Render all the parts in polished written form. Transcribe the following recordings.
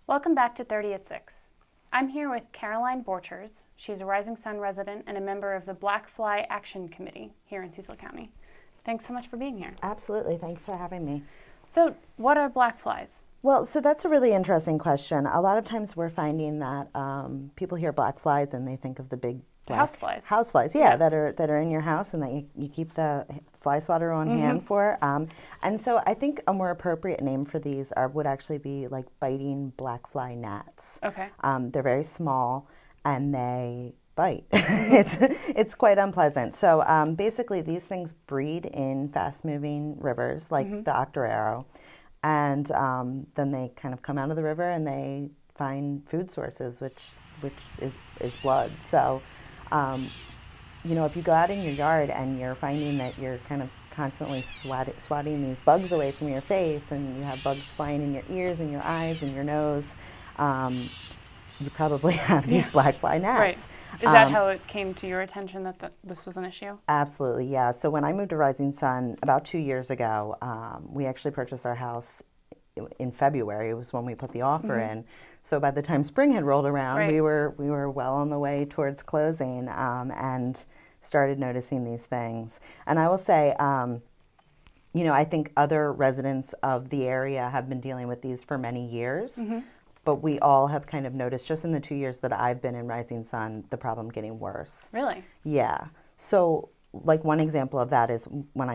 Welcome back to 30 at 6. I'm here with Caraline Borchers. She's a Rising Sun resident and a member of the Black Fly Action Committee here in Cecil County. Thanks so much for being here. Absolutely. Thanks for having me. So, what are black flies? Well, so that's a really interesting question. A lot of times we're finding that people hear black flies and they think of the big black House flies. House flies, yeah. that are in your house and that you keep the fly swatter on hand for. And so I think a more appropriate name for these would actually be like biting black fly gnats. Okay. They're very small and they bite. It's quite unpleasant. So basically these things breed in fast-moving rivers like the Octoraro. And then they kind of come out of the river and they find food sources, which is blood. So, if you go out in your yard and you're finding that you're kind of constantly swatting these bugs away from your face, and you have bugs flying in your ears and your eyes and your nose, you probably have these black fly gnats. Right. Is that how it came to your attention that this was an issue? Absolutely, yeah. So when I moved to Rising Sun about 2 years ago, we actually purchased our house in February. It was when we put the offer in. So by the time spring had rolled around, we were well on the way towards closing and started noticing these things. And I will say, I think other residents of the area have been dealing with these for many years. But we all have kind of noticed, just in the 2 years that I've been in Rising Sun, the problem getting worse. Really? Yeah. So, like one example of that is when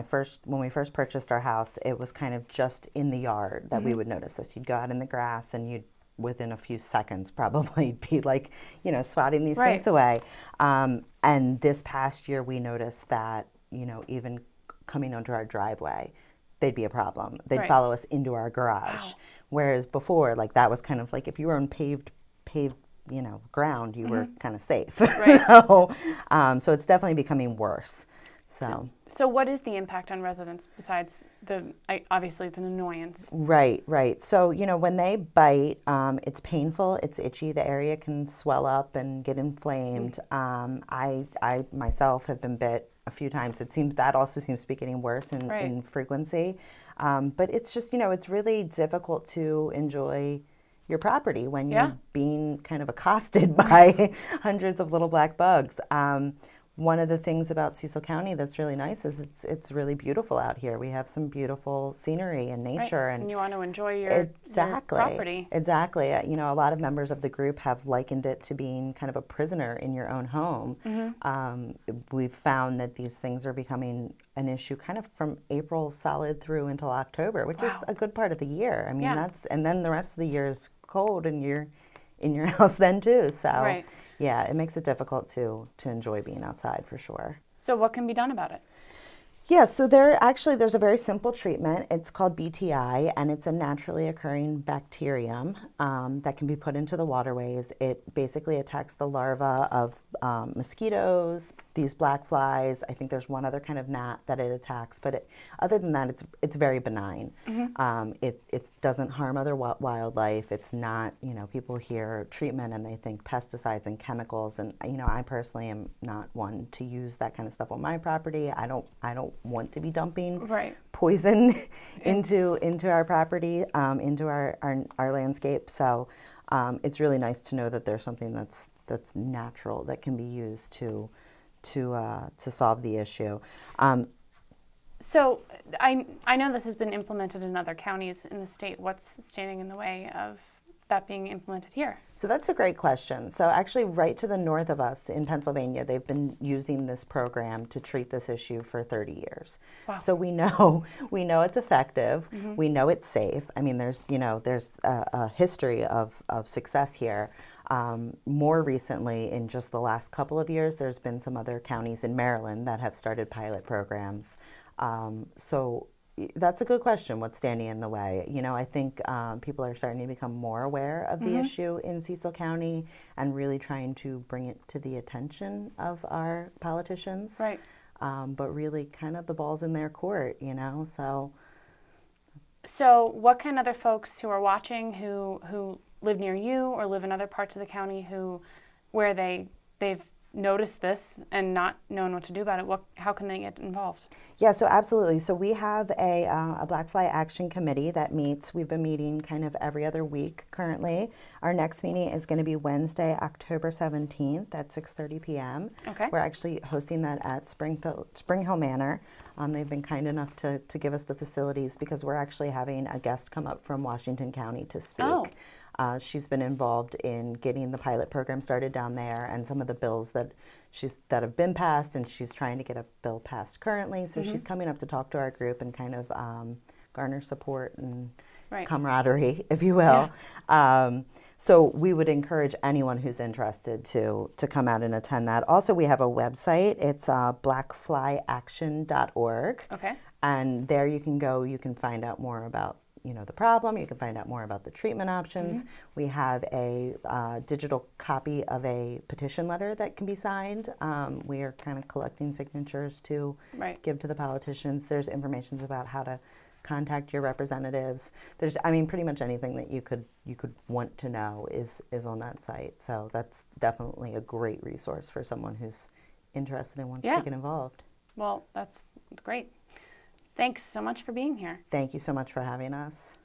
we first purchased our house, it was kind of just in the yard that we would notice this. You'd go out in the grass and you'd, within a few seconds, probably be like, swatting these things away. And this past year, we noticed that, even coming onto our driveway, they'd be a problem. They'd follow us into our garage. Wow. Whereas before, like that was kind of like if you were on paved, ground, you were kind of safe. Right. So it's definitely becoming worse. So what is the impact on residents besides obviously it's an annoyance? Right. So, when they bite, it's painful, it's itchy, the area can swell up and get inflamed. I myself have been bit a few times. That also seems to be getting worse in frequency. But it's just, it's really difficult to enjoy your property when you're being kind of accosted by hundreds of little black bugs. One of the things about Cecil County that's really nice is it's really beautiful out here. We have some beautiful scenery and nature. And you want to enjoy your property. Exactly. A lot of members of the group have likened it to being kind of a prisoner in your own home. We've found that these things are becoming an issue kind of from April solid through until October, which is a good part of the year. I mean, and then the rest of the year is cold and you're in your house then too. So yeah, it makes it difficult to enjoy being outside for sure. So what can be done about it? Yeah, so there's a very simple treatment. It's called BTI, and it's a naturally occurring bacterium that can be put into the waterways. It basically attacks the larvae of mosquitoes, these black flies. I think there's one other kind of gnat that it attacks, but other than that, it's very benign. It doesn't harm other wildlife. It's not, people hear treatment and they think pesticides and chemicals, and I personally am not one to use that kind of stuff on my property. I don't want to be dumping poison into our property, into our landscape. So it's really nice to know that there's something that's natural that can be used to solve the issue. So I know this has been implemented in other counties in the state. What's standing in the way of that being implemented here? So that's a great question. So actually right to the north of us in Pennsylvania, they've been using this program to treat this issue for 30 years. Wow. So we know it's effective. We know it's safe. I mean, there's a history of success here. More recently, in just the last couple of years, there's been some other counties in Maryland that have started pilot programs. So that's a good question, what's standing in the way. I think people are starting to become more aware of the issue in Cecil County and really trying to bring it to the attention of our politicians. Right. But really kind of the ball's in their court, So what can other folks who are watching who live near you or live in other parts of the county where they've noticed this and not knowing what to do about it, how can they get involved? Yeah, so absolutely. So we have a Black Fly Action Committee that meets. We've been meeting kind of every other week currently. Our next meeting is going to be Wednesday, October 17th at 6:30 p.m. Okay. We're actually hosting that at Spring Hill Manor. They've been kind enough to give us the facilities because we're actually having a guest come up from Washington County to speak. Oh. She's been involved in getting the pilot program started down there and some of the bills that have been passed, and she's trying to get a bill passed currently. So she's coming up to talk to our group and kind of garner support and camaraderie, if you will. Yeah. So we would encourage anyone who's interested to come out and attend that. Also, we have a website. It's blackflyaction.org. Okay. And there you can go. You can find out more about the problem. You can find out more about the treatment options. We have a digital copy of a petition letter that can be signed. We are kind of collecting signatures to give to the politicians. There's information about how to contact your representatives. There's, pretty much anything that you could want to know is on that site. So that's definitely a great resource for someone who's interested and wants to get involved. Well, that's great. Thanks so much for being here. Thank you so much for having us.